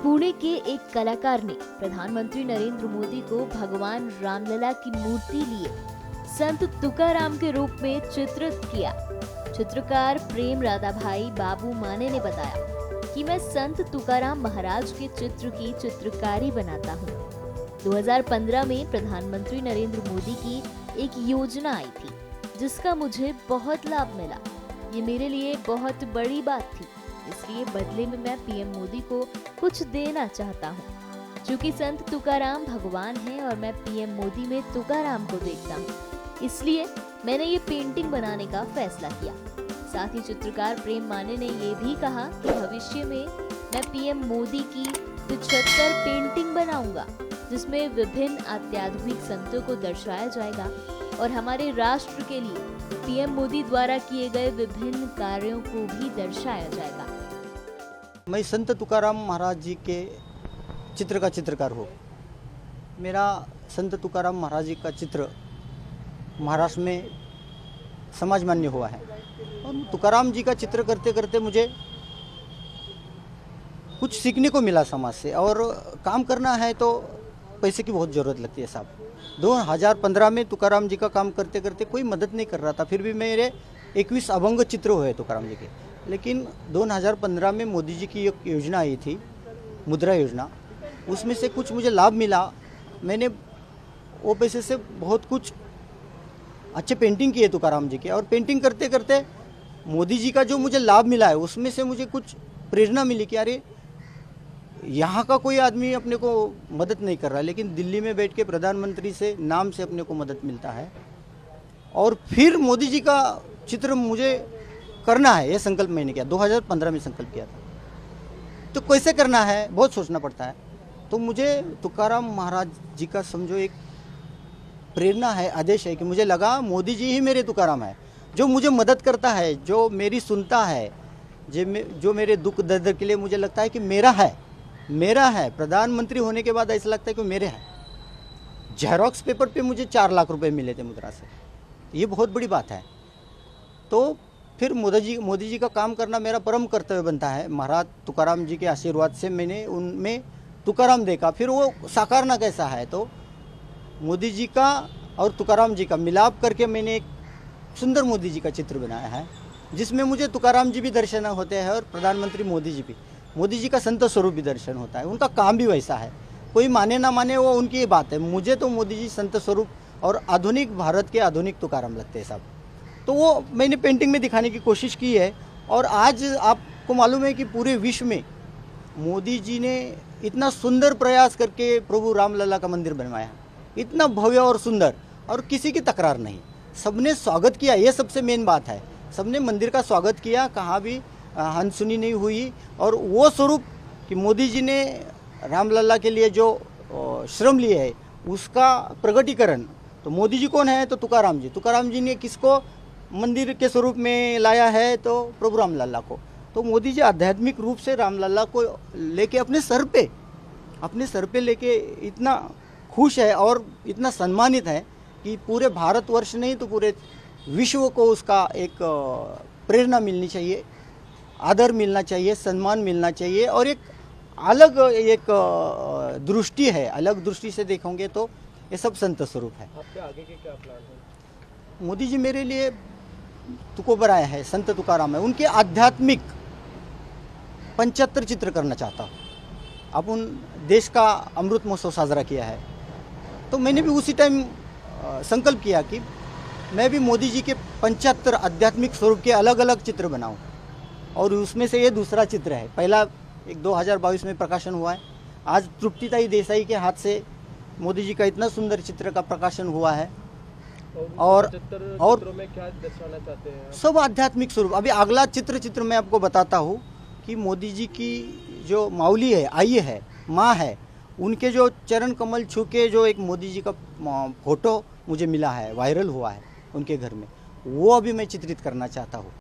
पुणे के एक कलाकार ने प्रधानमंत्री नरेंद्र मोदी को भगवान रामलला की मूर्ति लिए संत तुकाराम के रूप में चित्रित किया। चित्रकार प्रेम राधाभाई बाबू माने ने बताया कि मैं संत तुकाराम महाराज के चित्र की चित्रकारी बनाता हूँ। 2015 में प्रधानमंत्री नरेंद्र मोदी की एक योजना आई थी जिसका मुझे बहुत लाभ मिला। ये मेरे लिए बहुत बड़ी बात थी, इसलिए बदले में मैं पीएम मोदी को कुछ देना चाहता हूँ। क्योंकि संत तुकाराम भगवान हैं और मैं पीएम मोदी में तुकाराम को देखता हूँ, इसलिए मैंने ये पेंटिंग बनाने का फैसला किया। साथ ही चित्रकार प्रेम माने ने ये भी कहा कि भविष्य में मैं पीएम मोदी की 75 पेंटिंग बनाऊंगा जिसमें विभिन्न अत्याधुनिक संतों को दर्शाया जाएगा और हमारे राष्ट्र के लिए पीएम मोदी द्वारा किए गए विभिन्न कार्यों को भी दर्शाया जाएगा। मैं संत तुकाराम महाराज जी के चित्र का चित्रकार हूँ। मेरा संत तुकाराम महाराज जी का चित्र महाराष्ट्र में समाज मान्य हुआ है और तुकाराम जी का चित्र करते करते मुझे कुछ सीखने को मिला समाज से। और काम करना है तो पैसे की बहुत ज़रूरत लगती है साहब। 2015 में तुकाराम जी का काम करते करते कोई मदद नहीं कर रहा था, फिर भी मेरे 21 अभंग चित्र हुए तुकाराम जी के। लेकिन 2015 में मोदी जी की एक योजना आई थी, मुद्रा योजना, उसमें से कुछ मुझे लाभ मिला। मैंने वो पैसे से बहुत कुछ अच्छे पेंटिंग किए तुकाराम जी के। और पेंटिंग करते करते मोदी जी का जो मुझे लाभ मिला है उसमें से मुझे कुछ प्रेरणा मिली कि अरे यहाँ का कोई आदमी अपने को मदद नहीं कर रहा, लेकिन दिल्ली में बैठ के प्रधानमंत्री से नाम से अपने को मदद मिलता है। और फिर मोदी जी का चित्र मुझे करना है, ये संकल्प मैंने किया। 2015 में संकल्प किया था। तो कैसे करना है बहुत सोचना पड़ता है। तो मुझे तुकाराम महाराज जी का समझो एक प्रेरणा है, आदेश है कि मुझे लगा मोदी जी ही मेरे तुकाराम है, जो मुझे मदद करता है, जो मेरी सुनता है, जो मेरे दुख दर्द के लिए मुझे लगता है कि मेरा है। प्रधानमंत्री होने के बाद ऐसा लगता है कि मेरे है। जेरोक्स पेपर पे मुझे 4 लाख रुपए मिले थे मुद्रा से, ये बहुत बड़ी बात है। तो फिर मोदी जी का काम करना मेरा परम कर्तव्य बनता है। महाराज तुकाराम जी के आशीर्वाद से मैंने उनमें तुकाराम देखा। फिर वो साकारना कैसा है, तो मोदी जी का और तुकाराम जी का मिलाप करके मैंने एक सुंदर मोदी जी का चित्र बनाया है, जिसमें मुझे तुकाराम जी भी दर्शन होते हैं और प्रधानमंत्री मोदी जी भी। मोदी जी का संत स्वरूप भी दर्शन होता है। उनका काम भी वैसा है, कोई माने ना माने वो उनकी बात है। मुझे तो मोदी जी संत स्वरूप और आधुनिक भारत के आधुनिक तुकाराम लगते हैं साहब। तो वो मैंने पेंटिंग में दिखाने की कोशिश की है। और आज आपको मालूम है कि पूरे विश्व में मोदी जी ने इतना सुंदर प्रयास करके प्रभु रामलला का मंदिर बनवाया, इतना भव्य और सुंदर, और किसी की तकरार नहीं, सबने स्वागत किया। ये सबसे मेन बात है, सबने मंदिर का स्वागत किया, कहाँ भी अनसुनी नहीं हुई। और वो स्वरूप कि मोदी जी ने रामलला के लिए जो श्रम लिए है उसका प्रगटीकरण। तो मोदी जी कौन है, तो तुकाराम जी ने किसको मंदिर के स्वरूप में लाया है, तो प्रभु रामलला को। तो मोदी जी आध्यात्मिक रूप से रामलला को लेके अपने सर पे लेके इतना खुश है और इतना सम्मानित है कि पूरे भारतवर्ष नहीं तो पूरे विश्व को उसका एक प्रेरणा मिलनी चाहिए, आदर मिलना चाहिए, सम्मान मिलना चाहिए। और एक अलग दृष्टि है, अलग दृष्टि से देखोगे तो ये सब संत स्वरूप है। आपके आगे के क्या प्लान है? मोदी जी मेरे लिए तुकोबर आया है, संत तुकाराम है, उनके आध्यात्मिक 75 चित्र करना चाहता हूँ। अपन देश का अमृत महोत्सव साजरा किया है, तो मैंने भी उसी टाइम संकल्प किया कि मैं भी मोदी जी के 75 आध्यात्मिक स्वरूप के अलग अलग चित्र बनाऊं। और उसमें से ये दूसरा चित्र है। पहला एक 2022 में प्रकाशन हुआ है। आज तृप्तिताई देसाई के हाथ से मोदी जी का इतना सुंदर चित्र का प्रकाशन हुआ है। और चित्रों में क्या दर्शाना चाहते हैं? सब आध्यात्मिक स्वरूप। अभी अगला चित्र मैं आपको बताता हूँ कि मोदी जी की जो माउली है, आई है, माँ है, उनके जो चरण कमल छू के जो एक मोदी जी का फोटो मुझे मिला है, वायरल हुआ है उनके घर में, वो अभी मैं चित्रित करना चाहता हूँ।